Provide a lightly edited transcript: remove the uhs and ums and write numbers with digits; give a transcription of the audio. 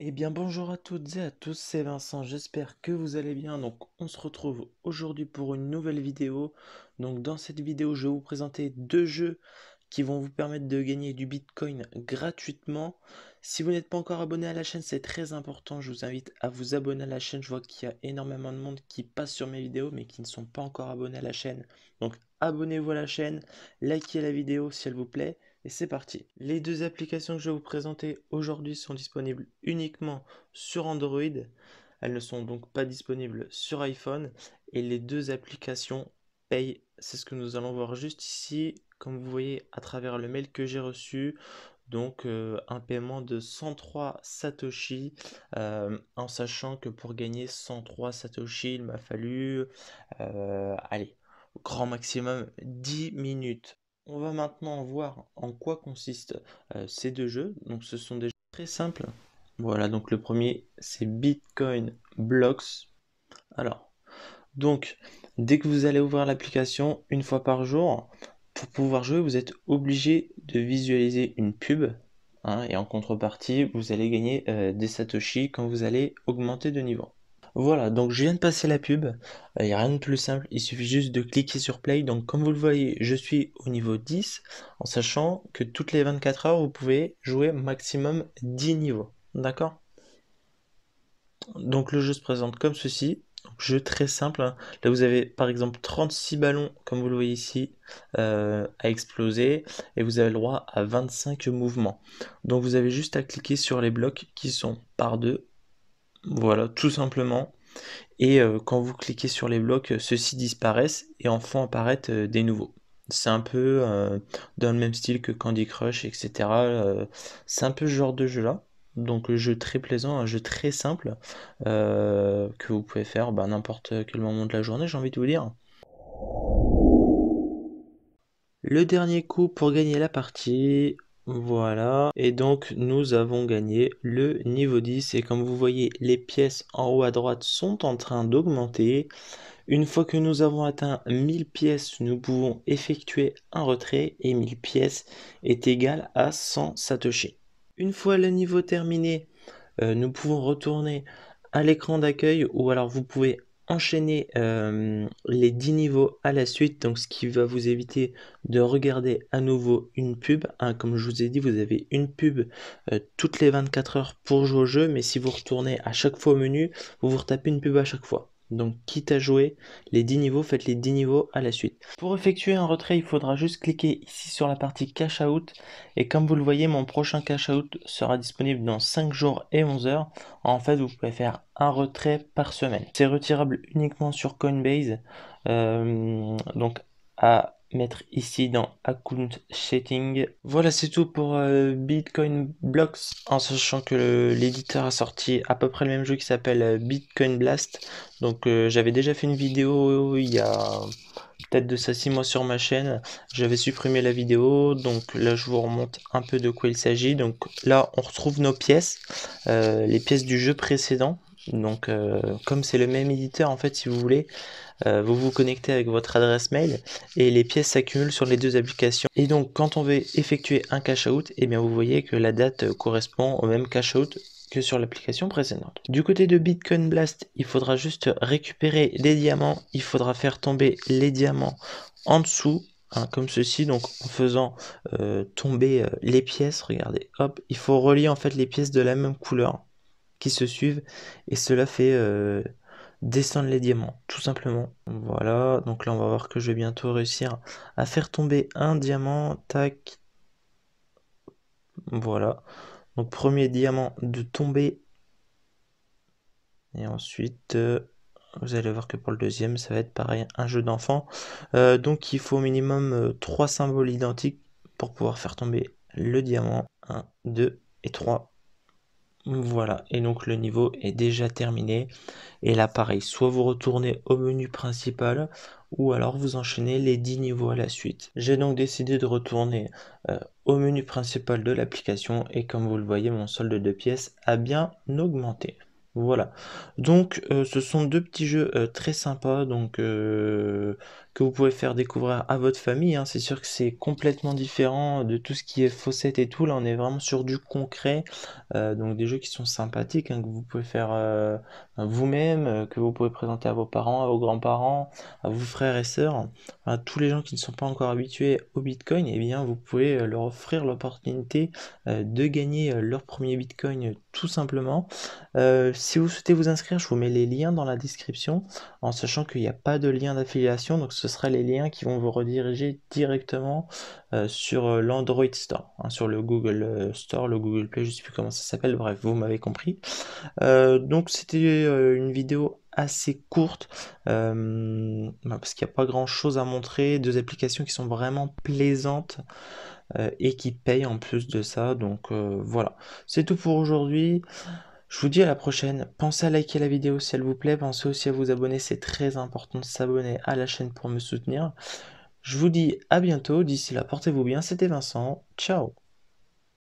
Eh bien bonjour à toutes et à tous, c'est Vincent, j'espère que vous allez bien. Donc on se retrouve aujourd'hui pour une nouvelle vidéo. Donc dans cette vidéo, je vais vous présenter deux jeux qui vont vous permettre de gagner du Bitcoin gratuitement. Si vous n'êtes pas encore abonné à la chaîne, c'est très important. Je vous invite à vous abonner à la chaîne. Je vois qu'il y a énormément de monde qui passe sur mes vidéos mais qui ne sont pas encore abonnés à la chaîne. Donc abonnez-vous à la chaîne, likez la vidéo si elle vous plaît. Et c'est parti. Les deux applications que je vais vous présenter aujourd'hui sont disponibles uniquement sur Android. Elles ne sont donc pas disponibles sur iPhone. Et les deux applications payent. C'est ce que nous allons voir juste ici. Comme vous voyez à travers le mail que j'ai reçu. Donc un paiement de 103 Satoshi. En sachant que pour gagner 103 Satoshi, il m'a fallu, allez, au grand maximum 10 minutes. On va maintenant voir en quoi consistent ces deux jeux. Donc ce sont des jeux très simples. Voilà, donc le premier c'est Bitcoin Blocks. Alors, donc dès que vous allez ouvrir l'application une fois par jour, pour pouvoir jouer, vous êtes obligé de visualiser une pub, hein, et en contrepartie, vous allez gagner des Satoshi quand vous allez augmenter de niveau. Voilà, donc je viens de passer la pub. Il n'y a rien de plus simple, il suffit juste de cliquer sur Play. Donc comme vous le voyez, je suis au niveau 10, en sachant que toutes les 24 heures, vous pouvez jouer maximum 10 niveaux. D'accord? Donc le jeu se présente comme ceci. Donc, jeu très simple, hein. Là vous avez par exemple 36 ballons, comme vous le voyez ici, à exploser. Et vous avez le droit à 25 mouvements. Donc vous avez juste à cliquer sur les blocs qui sont par deux. Voilà, tout simplement. Et quand vous cliquez sur les blocs, ceux-ci disparaissent et en font apparaître des nouveaux. C'est un peu dans le même style que Candy Crush, etc. C'est un peu ce genre de jeu-là. Donc le jeu très plaisant, un jeu très simple que vous pouvez faire n'importe quel moment de la journée, j'ai envie de vous dire. Le dernier coup pour gagner la partie, voilà. Et donc nous avons gagné le niveau 10 et comme vous voyez, les pièces en haut à droite sont en train d'augmenter. Une fois que nous avons atteint 1000 pièces, nous pouvons effectuer un retrait et 1000 pièces est égal à 100 Satoshi. Une fois le niveau terminé, nous pouvons retourner à l'écran d'accueil ou alors vous pouvez enchaîner les 10 niveaux à la suite, donc ce qui va vous éviter de regarder à nouveau une pub, hein. Comme je vous ai dit, vous avez une pub toutes les 24 heures pour jouer au jeu, mais si vous retournez à chaque fois au menu, vous vous retapez une pub à chaque fois. Donc quitte à jouer les 10 niveaux, faites les 10 niveaux à la suite. Pour effectuer un retrait, il faudra juste cliquer ici sur la partie cash out. Et comme vous le voyez, mon prochain cash out sera disponible dans 5 jours et 11 heures. En fait, vous pouvez faire un retrait par semaine. C'est retirable uniquement sur Coinbase. Donc à mettre ici dans Account Setting. Voilà, c'est tout pour Bitcoin Blocks, en sachant que l'éditeur a sorti à peu près le même jeu qui s'appelle Bitcoin Blast. Donc j'avais déjà fait une vidéo il y a peut-être de ça 6 mois sur ma chaîne. J'avais supprimé la vidéo, donc là je vous remonte un peu de quoi il s'agit. Donc là on retrouve nos pièces, les pièces du jeu précédent. Donc comme c'est le même éditeur, en fait, si vous voulez, vous vous connectez avec votre adresse mail et les pièces s'accumulent sur les deux applications. Et donc quand on veut effectuer un cash out, et bien vous voyez que la date correspond au même cash out que sur l'application précédente. Du côté de Bitcoin Blast, il faudra juste récupérer les diamants, il faudra faire tomber les diamants en dessous, hein, comme ceci, donc en faisant tomber les pièces. Regardez, hop, il faut relier en fait les pièces de la même couleur qui se suivent et cela fait descendre les diamants, tout simplement. Voilà, donc là on va voir que je vais bientôt réussir à faire tomber un diamant. Tac, voilà. Donc premier diamant de tomber. Et ensuite, vous allez voir que pour le deuxième, ça va être pareil, un jeu d'enfant. Donc il faut au minimum 3 symboles identiques pour pouvoir faire tomber le diamant. 1, 2 et 3. Voilà, et donc le niveau est déjà terminé. Et là, pareil, soit vous retournez au menu principal, ou alors vous enchaînez les 10 niveaux à la suite. J'ai donc décidé de retourner au menu principal de l'application, et comme vous le voyez, mon solde de pièces a bien augmenté. Voilà. Donc, ce sont deux petits jeux très sympas, donc que vous pouvez faire découvrir à votre famille, hein. C'est sûr que c'est complètement différent de tout ce qui est Fawcett et tout. Là, on est vraiment sur du concret, donc des jeux qui sont sympathiques, hein, que vous pouvez faire vous-même, que vous pouvez présenter à vos parents, à vos grands-parents, à vos frères et sœurs, à tous les gens qui ne sont pas encore habitués au Bitcoin. Eh bien, vous pouvez leur offrir l'opportunité de gagner leur premier Bitcoin tout simplement. Si vous souhaitez vous inscrire, je vous mets les liens dans la description, en sachant qu'il n'y a pas de lien d'affiliation, donc ce sera les liens qui vont vous rediriger directement sur l'Android Store, hein, sur le Google Store, le Google Play, je ne sais plus comment ça s'appelle, bref, vous m'avez compris. Donc c'était une vidéo assez courte, parce qu'il n'y a pas grand chose à montrer, deux applications qui sont vraiment plaisantes et qui payent en plus de ça, donc voilà. C'est tout pour aujourd'hui. Je vous dis à la prochaine. Pensez à liker la vidéo si elle vous plaît. Pensez aussi à vous abonner. C'est très important de s'abonner à la chaîne pour me soutenir. Je vous dis à bientôt. D'ici là, portez-vous bien. C'était Vincent. Ciao.